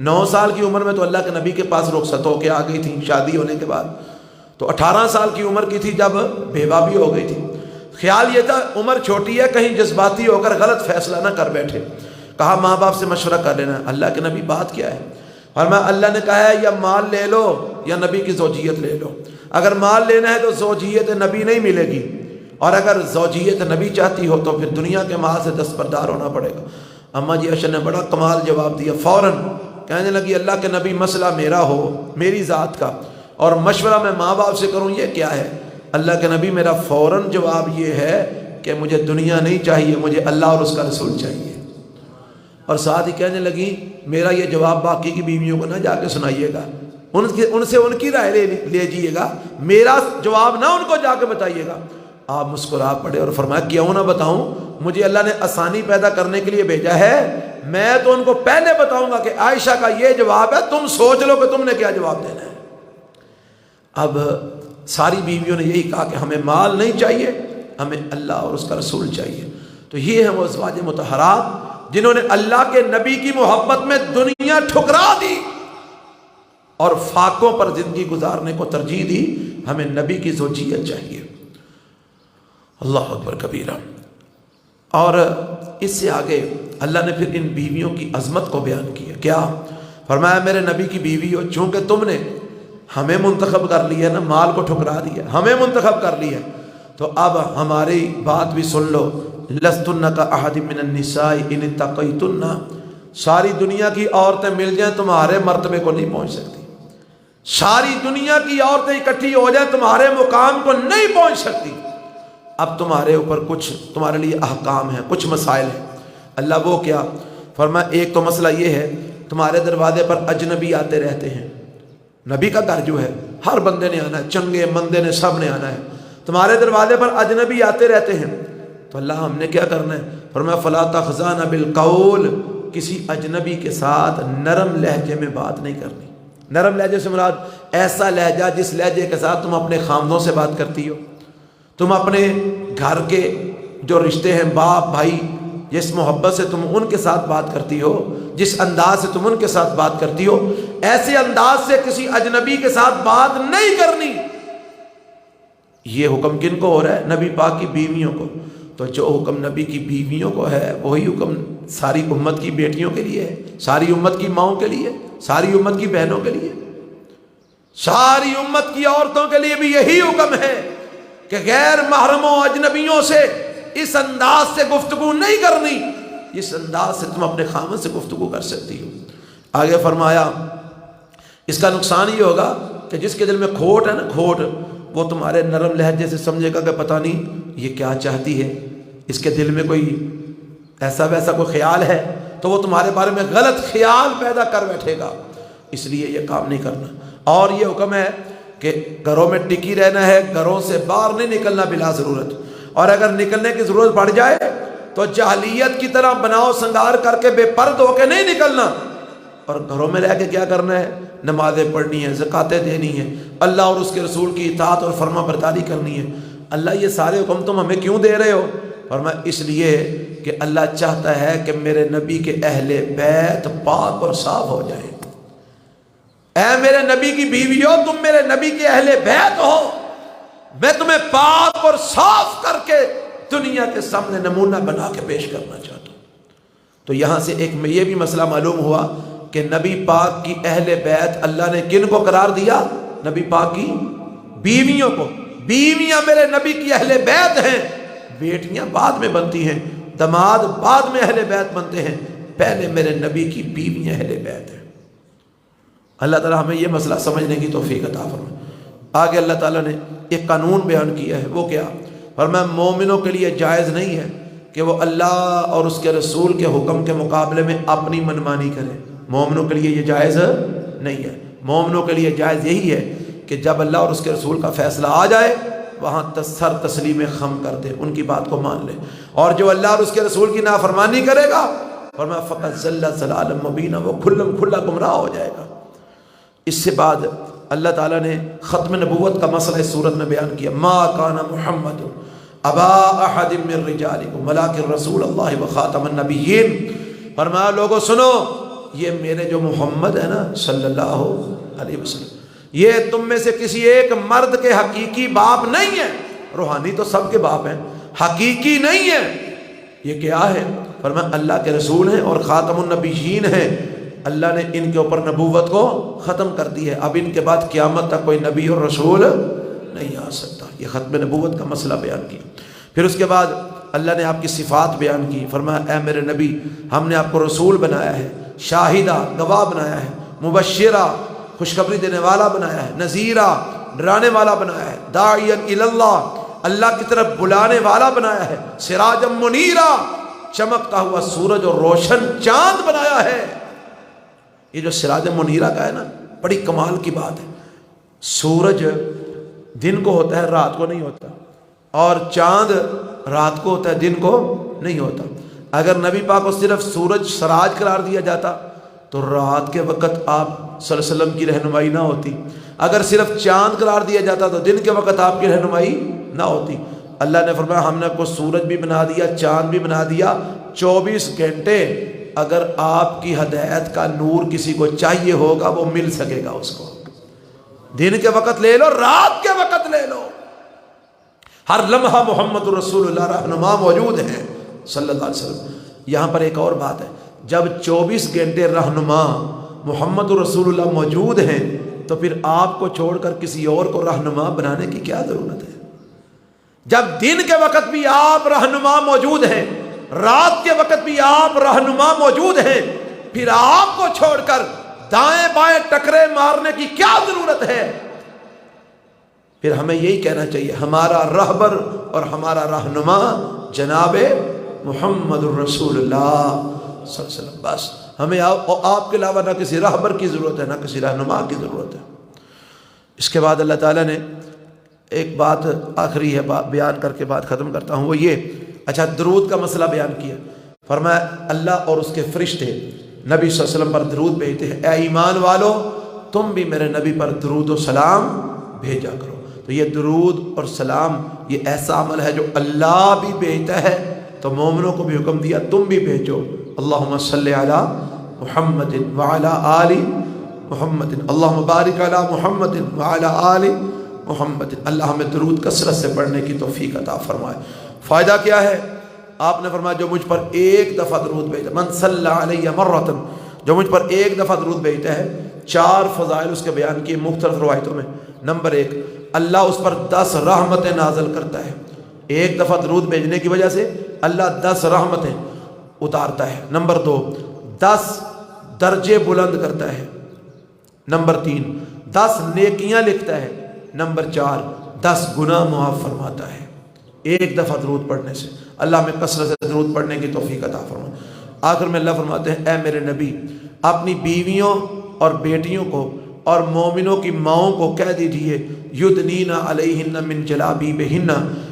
9 سال کی عمر میں تو اللہ کے نبی کے پاس رخصت ہو کے آ گئی تھی شادی ہونے کے بعد، تو 18 سال کی عمر کی تھی جب بیوہ بھی ہو گئی تھی۔ خیال یہ تھا عمر چھوٹی ہے، کہیں جذباتی ہو کر غلط فیصلہ نہ کر بیٹھے، کہا ماں باپ سے مشورہ کر لینا۔ اللہ کے نبی بات کیا ہے؟ فرمایا اللہ نے کہا ہے یا مال لے لو یا نبی کی زوجیت لے لو، اگر مال لینا ہے تو زوجیت نبی نہیں ملے گی، اور اگر زوجیت نبی چاہتی ہو تو پھر دنیا کے مال سے دستبردار ہونا پڑے گا۔ اماں جی عائشہ نے بڑا کمال جواب دیا، فوراً کہنے لگی اللہ کے نبی مسئلہ میرا ہو، میری ذات کا، اور مشورہ میں ماں باپ سے کروں یہ کیا ہے؟ اللہ کے نبی میرا فوراً جواب یہ ہے کہ مجھے دنیا نہیں چاہیے، مجھے اللہ اور اس کا رسول چاہیے۔ اور ساتھ ہی کہنے لگی میرا یہ جواب باقی کی بیویوں کو نہ جا کے سنائیے گا، ان سے ان کی رائے لے جائیے گا، میرا جواب نہ ان کو جا کے بتائیے گا۔ آپ مسکرا پڑے اور فرمایا کیوں نہ بتاؤں، مجھے اللہ نے آسانی پیدا کرنے کے لیے بھیجا ہے، میں تو ان کو پہلے بتاؤں گا کہ عائشہ کا یہ جواب ہے، تم سوچ لو کہ تم نے کیا جواب دینا ہے۔ اب ساری بیویوں نے یہی کہا کہ ہمیں مال نہیں چاہیے، ہمیں اللہ اور اس کا رسول چاہیے۔ تو یہ ہیں وہ ازواج مطہرات جنہوں نے اللہ کے نبی کی محبت میں دنیا ٹھکرا دی اور فاقوں پر زندگی گزارنے کو ترجیح دی۔ ہمیں نبی کی زوجیت چاہیے۔ اللہ اکبر کبیرہ۔ اور اس سے آگے اللہ نے پھر ان بیویوں کی عظمت کو بیان کیا، کیا فرمایا میرے نبی کی بیوی ہو، چونکہ تم نے ہمیں منتخب کر لیا نا، مال کو ٹھکرا دیا، ہمیں منتخب کر لیا، تو اب ہماری بات بھی سن لو۔ لستن کاحد من النساء ان اتقیتن، ساری دنیا کی عورتیں مل جائیں تمہارے مرتبے کو نہیں پہنچ سکتی، ساری دنیا کی عورتیں اکٹھی ہو جائیں تمہارے مقام کو نہیں پہنچ سکتی۔ اب تمہارے اوپر کچھ تمہارے لیے احکام ہیں، کچھ مسائل ہیں۔ اللہ وہ کیا؟ فرمایا ایک تو مسئلہ یہ ہے تمہارے دروازے پر اجنبی آتے رہتے ہیں، نبی کا گھر جو ہے ہر بندے نے آنا ہے، چنگے مندے نے سب نے آنا ہے، تمہارے دروازے پر اجنبی آتے رہتے ہیں، تو اللہ ہم نے کیا کرنا ہے؟ فرمایا فلا تخضعن بالقول، کسی اجنبی کے ساتھ نرم لہجے میں بات نہیں کرنی۔ نرم لہجے سے مراد ایسا لہجہ جس لہجے کے ساتھ تم اپنے خامدوں سے بات کرتی ہو، تم اپنے گھر کے جو رشتے ہیں باپ بھائی جس محبت سے تم ان کے ساتھ بات کرتی ہو، جس انداز سے تم ان کے ساتھ بات کرتی ہو، ایسے انداز سے کسی اجنبی کے ساتھ بات نہیں کرنی۔ یہ حکم کن کو ہو رہا ہے؟ نبی پاک کی بیویوں کو۔ تو جو حکم نبی کی بیویوں کو ہے وہی حکم ساری امت کی بیٹیوں کے لیے ہے، ساری امت کی ماؤں کے لیے، ساری امت کی بہنوں کے لیے، ساری امت کی عورتوں کے لیے بھی یہی حکم ہے کہ غیر محرموں اجنبیوں سے اس انداز سے گفتگو نہیں کرنی، اس انداز سے تم اپنے خامن سے گفتگو کر سکتی ہو۔ آگے فرمایا اس کا نقصان یہ ہوگا کہ جس کے دل میں کھوٹ ہے نا، کھوٹ، وہ تمہارے نرم لہجے سے سمجھے گا کہ پتہ نہیں یہ کیا چاہتی ہے، اس کے دل میں کوئی ایسا ویسا کوئی خیال ہے، تو وہ تمہارے بارے میں غلط خیال پیدا کر بیٹھے گا، اس لیے یہ کام نہیں کرنا۔ اور یہ حکم ہے کہ گھروں میں ٹکی رہنا ہے، گھروں سے باہر نہیں نکلنا بلا ضرورت، اور اگر نکلنے کی ضرورت پڑ جائے تو جاہلیت کی طرح بناؤ سنگار کر کے بے پرد ہو کے نہیں نکلنا، اور گھروں میں رہ کے کیا کرنا ہے؟ نمازیں پڑھنی ہیں، زکاتیں دینی ہیں، اللہ اور اس کے رسول کی اطاعت اور فرما برداری کرنی ہے۔ اللہ یہ سارے حکم تم ہمیں کیوں دے رہے ہو؟ فرمایا اس لیے کہ اللہ چاہتا ہے کہ میرے نبی کے اہل بیت پاک اور صاف ہو جائیں۔ اے میرے نبی کی بیویوں، تم میرے نبی کے اہل بیت ہو، میں تمہیں پاک اور صاف کر کے دنیا کے سامنے نمونہ بنا کے پیش کرنا چاہتا ہوں۔ تو یہاں سے ایک یہ بھی مسئلہ معلوم ہوا کہ نبی پاک کی اہل بیت اللہ نے کن کو قرار دیا؟ نبی پاک کی بیویوں کو۔ بیویاں میرے نبی کی اہل بیت ہیں، بیٹیاں بعد میں بنتی ہیں، داماد بعد میں اہل بیت بنتے ہیں، پہلے میرے نبی کی بیویاں اہل بیت ہیں۔ اللہ تعالیٰ ہمیں یہ مسئلہ سمجھنے کی توفیق عطا فرمائے۔ آگے اللہ تعالیٰ نے ایک قانون بیان کیا ہے، وہ کیا؟ فرمایا مومنوں کے لیے جائز نہیں ہے کہ وہ اللہ اور اس کے رسول کے حکم کے مقابلے میں اپنی منمانی کرے۔ مومنوں کے لیے یہ جائز نہیں ہے۔ مومنوں کے لیے جائز یہی ہے کہ جب اللہ اور اس کے رسول کا فیصلہ آ جائے وہاں سر تسلیم خم کر دے، ان کی بات کو مان لے، اور جو اللہ اور اس کے رسول کی نافرمانی کرے گا فرمایا فقط ضل ضلالا مبینا، وہ کھلم کھلا گمراہ ہو جائے گا۔ اس سے بعد اللہ تعالیٰ نے ختم نبوت کا مسئلہ اس صورت میں بیان کیا۔ ما کان محمد ابا احد من رجالکم ولکن رسول اللہ وخاتم النبیین۔ فرمایا لوگوں سنو، یہ میرے جو محمد ہے نا صلی اللہ علیہ وسلم، یہ تم میں سے کسی ایک مرد کے حقیقی باپ نہیں ہے۔ روحانی تو سب کے باپ ہیں، حقیقی نہیں ہے۔ یہ کیا ہے؟ فرمایا اللہ کے رسول ہیں اور خاتم النبیین ہیں۔ اللہ نے ان کے اوپر نبوت کو ختم کر دی ہے، اب ان کے بعد قیامت تک کوئی نبی اور رسول نہیں آ سکتا۔ یہ ختم نبوت کا مسئلہ بیان کیا۔ پھر اس کے بعد اللہ نے آپ کی صفات بیان کی۔ فرمایا اے میرے نبی، ہم نے آپ کو رسول بنایا ہے، شاہدہ گواہ بنایا ہے، مبشرہ خوشخبری دینے والا بنایا ہے، نذیرہ ڈرانے والا بنایا ہے، داعیا الی اللہ اللہ کی طرف بلانے والا بنایا ہے، سراجا منیرا چمکتا ہوا سورج اور روشن چاند بنایا ہے۔ یہ جو سراج منیرہ کا ہے نا، بڑی کمال کی بات ہے۔ سورج دن کو ہوتا ہے، رات کو نہیں ہوتا، اور چاند رات کو ہوتا ہے، دن کو نہیں ہوتا۔ اگر نبی پاک کو صرف سورج سراج قرار دیا جاتا تو رات کے وقت آپ صلی اللہ علیہ وسلم کی رہنمائی نہ ہوتی، اگر صرف چاند قرار دیا جاتا تو دن کے وقت آپ کی رہنمائی نہ ہوتی۔ اللہ نے فرمایا ہم نے آپ کو سورج بھی بنا دیا، چاند بھی بنا دیا، 24 گھنٹے اگر آپ کی ہدایت کا نور کسی کو چاہیے ہوگا وہ مل سکے گا اس کو۔ دن کے وقت لے لو، رات کے وقت لے لو، ہر لمحہ محمد رسول اللہ رہنما موجود ہیں صلی اللہ علیہ وسلم۔ یہاں پر ایک اور بات ہے، جب 24 گھنٹے رہنما محمد رسول اللہ موجود ہیں تو پھر آپ کو چھوڑ کر کسی اور کو رہنما بنانے کی کیا ضرورت ہے؟ جب دن کے وقت بھی آپ رہنما موجود ہیں، رات کے وقت بھی آپ رہنما موجود ہیں، پھر آپ کو چھوڑ کر دائیں بائیں ٹکرے مارنے کی کیا ضرورت ہے؟ پھر ہمیں یہی کہنا چاہیے ہمارا رہبر اور ہمارا رہنما جناب محمد الرسول اللہ صلی اللہ علیہ وسلم، بس ہمیں آپ کے علاوہ نہ کسی رہبر کی ضرورت ہے نہ کسی رہنما کی ضرورت ہے۔ اس کے بعد اللہ تعالیٰ نے ایک بات آخری ہے، بیان کر کے بات ختم کرتا ہوں، وہ یہ، اچھا درود کا مسئلہ بیان کیا۔ فرمایا اللہ اور اس کے فرشتے نبی صلی اللہ علیہ وسلم پر درود بھیجتے ہیں، اے ایمان والو تم بھی میرے نبی پر درود و سلام بھیجا کرو۔ تو یہ درود اور سلام یہ ایسا عمل ہے جو اللہ بھی بھیجتا ہے تو مومنوں کو بھی حکم دیا تم بھی بھیجو، اللہم صلی علی محمد وعلی آل محمد، اللہم بارک علی محمد وعلی آل محمد۔ اللہ ہمیں درود کثرت سے پڑھنے کی توفیق عطا فرمائے۔ فائدہ کیا ہے؟ آپ نے فرمایا جو مجھ پر ایک دفعہ درود بھیجتا، من صلی علی مرۃ، جو مجھ پر ایک دفعہ درود بھیجتا ہے، 4 فضائل اس کے بیان کیے مختلف روایتوں میں۔ نمبر 1، اللہ اس پر 10 رحمتیں نازل کرتا ہے، ایک دفعہ درود بھیجنے کی وجہ سے اللہ 10 رحمتیں اتارتا ہے۔ نمبر 2، 10 درجے بلند کرتا ہے۔ نمبر 3، 10 نیکیاں لکھتا ہے۔ نمبر 4، 10 گناہ معاف فرماتا ہے ایک دفعہ درود پڑھنے سے۔ اللہ میں کثرت سے درود پڑھنے کی توفیق عطا فرمائے۔ آخر میں اللہ فرماتے ہیں اے میرے نبی اپنی بیویوں اور بیٹیوں کو اور مومنوں کی ماؤں کو کہہ دیجئے یدنین علیہن من جلابیبہن،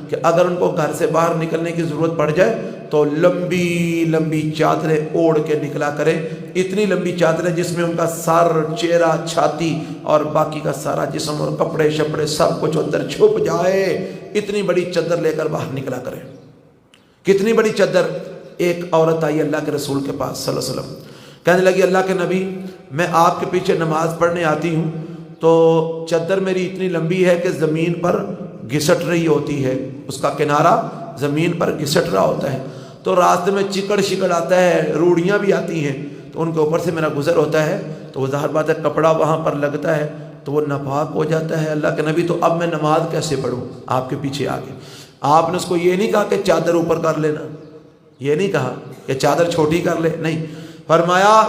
کہ اگر ان کو گھر سے باہر نکلنے کی ضرورت پڑ جائے تو لمبی لمبی چادریں اوڑھ کے نکلا کریں، اتنی لمبی چادریں جس میں ان کا سر، چہرہ، چھاتی اور باقی کا سارا جسم اور کپڑے شپڑے سب کچھ اندر چھپ جائے، اتنی بڑی چادر لے کر باہر نکلا کریں۔ کتنی بڑی چادر؟ ایک عورت آئی اللہ کے رسول کے پاس صلی اللہ علیہ وسلم، کہنے لگی اللہ کے نبی میں آپ کے پیچھے نماز پڑھنے آتی ہوں تو چادر میری اتنی لمبی ہے کہ زمین پر گھسٹ رہی ہوتی ہے، اس کا کنارہ زمین پر گھسٹ رہا ہوتا ہے، تو راستے میں چکڑ شکڑ آتا ہے، روڑیاں بھی آتی ہیں تو ان کے اوپر سے میرا گزر ہوتا ہے، تو وہ ظاہر بات ہے کپڑا وہاں پر لگتا ہے تو وہ ناپاک ہو جاتا ہے۔ اللہ کے نبی تو اب میں نماز کیسے پڑھوں آپ کے پیچھے آ کے؟ آپ نے اس کو یہ نہیں کہا کہ چادر اوپر کر لینا، یہ نہیں کہا کہ چادر چھوٹی کر لے، نہیں، فرمایا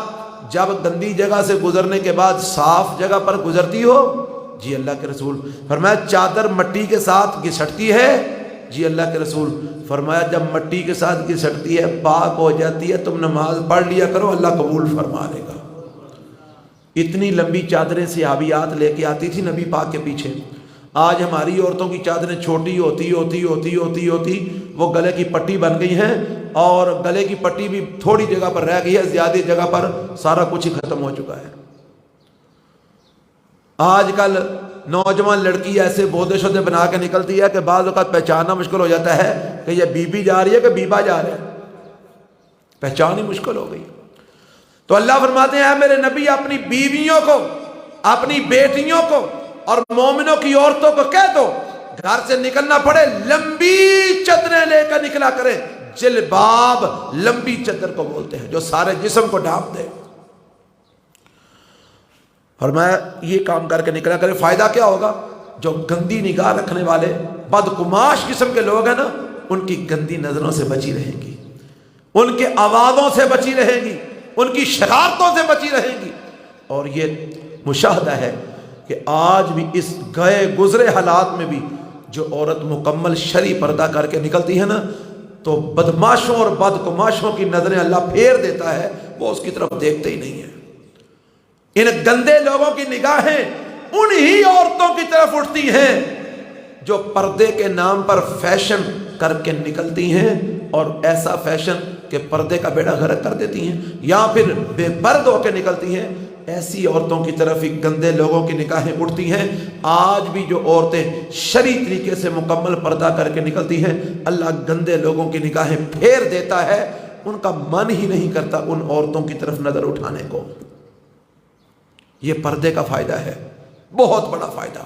جب گندی جگہ سے گزرنے کے بعد صاف جگہ پر گزرتی ہو، جی اللہ کے رسول، فرمایا چادر مٹی کے ساتھ گھسٹتی ہے، جی اللہ کے رسول، فرمایا جب مٹی کے ساتھ گھسٹتی ہے پاک ہو جاتی ہے، تم نماز پڑھ لیا کرو اللہ قبول فرما لے گا۔ اتنی لمبی چادریں صحابیات لے کے آتی تھی نبی پاک کے پیچھے۔ آج ہماری عورتوں کی چادریں چھوٹی ہوتی وہ گلے کی پٹی بن گئی ہیں، اور گلے کی پٹی بھی تھوڑی جگہ پر رہ گئی ہے، زیادہ جگہ پر سارا کچھ ہی ختم ہو چکا ہے۔ آج کل نوجوان لڑکی ایسے بودے شودے بنا کے نکلتی ہے کہ بعض اوقات پہچاننا مشکل ہو جاتا ہے کہ یہ بی بی جا رہی ہے کہ بیبا جا رہا ہے، پہچان ہی مشکل ہو گئی۔ تو اللہ فرماتے ہیں اے میرے نبی اپنی بیویوں کو، اپنی بیٹیوں کو اور مومنوں کی عورتوں کو کہہ دو گھر سے نکلنا پڑے لمبی چادریں لے کر نکلا کرے۔ جلباب لمبی چادر کو بولتے ہیں جو سارے جسم کو ڈھانپ دے۔ فرمایا یہ کام کر کے نکلا کرے۔ فائدہ کیا ہوگا؟ جو گندی نگاہ رکھنے والے بدقماش قسم کے لوگ ہیں نا، ان کی گندی نظروں سے بچی رہے گی، ان کے آوازوں سے بچی رہے گی، ان کی شرارتوں سے بچی رہے گی۔ اور یہ مشاہدہ ہے کہ آج بھی اس گئے گزرے حالات میں بھی جو عورت مکمل شرعی پردہ کر کے نکلتی ہے نا، تو بدماشوں اور بدقماشوں کی نظریں اللہ پھیر دیتا ہے، وہ اس کی طرف دیکھتے ہی نہیں ہیں۔ ان گندے لوگوں کی نگاہیں انہی عورتوں کی طرف اٹھتی ہیں جو پردے کے نام پر فیشن کر کے نکلتی ہیں، اور ایسا فیشن کہ پردے کا بیڑا غرق کر دیتی ہیں، یا پھر بے پرد ہو کے نکلتی ہیں۔ ایسی عورتوں کی طرف ہی گندے لوگوں کی نگاہیں اٹھتی ہیں۔ آج بھی جو عورتیں شرعی طریقے سے مکمل پردہ کر کے نکلتی ہیں، اللہ گندے لوگوں کی نگاہیں پھیر دیتا ہے، ان کا من ہی نہیں کرتا ان عورتوں کی طرف نظر اٹھانے کو۔ یہ پردے کا فائدہ ہے، بہت بڑا فائدہ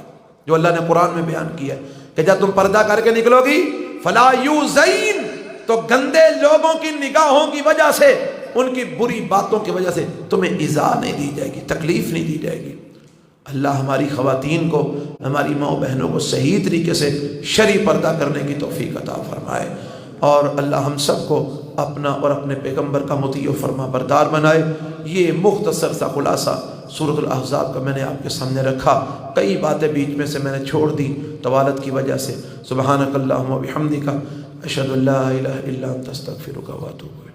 جو اللہ نے قرآن میں بیان کیا ہے کہ جب تم پردہ کر کے نکلو گی فلا یوزین، تو گندے لوگوں کی نگاہوں کی وجہ سے، ان کی بری باتوں کی وجہ سے تمہیں ایذا نہیں دی جائے گی، تکلیف نہیں دی جائے گی۔ اللہ ہماری خواتین کو، ہماری ماؤں بہنوں کو صحیح طریقے سے شرعی پردہ کرنے کی توفیق عطا فرمائے، اور اللہ ہم سب کو اپنا اور اپنے پیغمبر کا مطیع و فرما بردار بنائے۔ یہ مختصر سا خلاصہ سورۃ الاحزاب کا میں نے آپ کے سامنے رکھا، کئی باتیں بیچ میں سے میں نے چھوڑ دی طوالت کی وجہ سے۔ سبحانک اللہم و بحمدک، اشہد ان لا الہ الا انت، استغفرک و اتوب الیک۔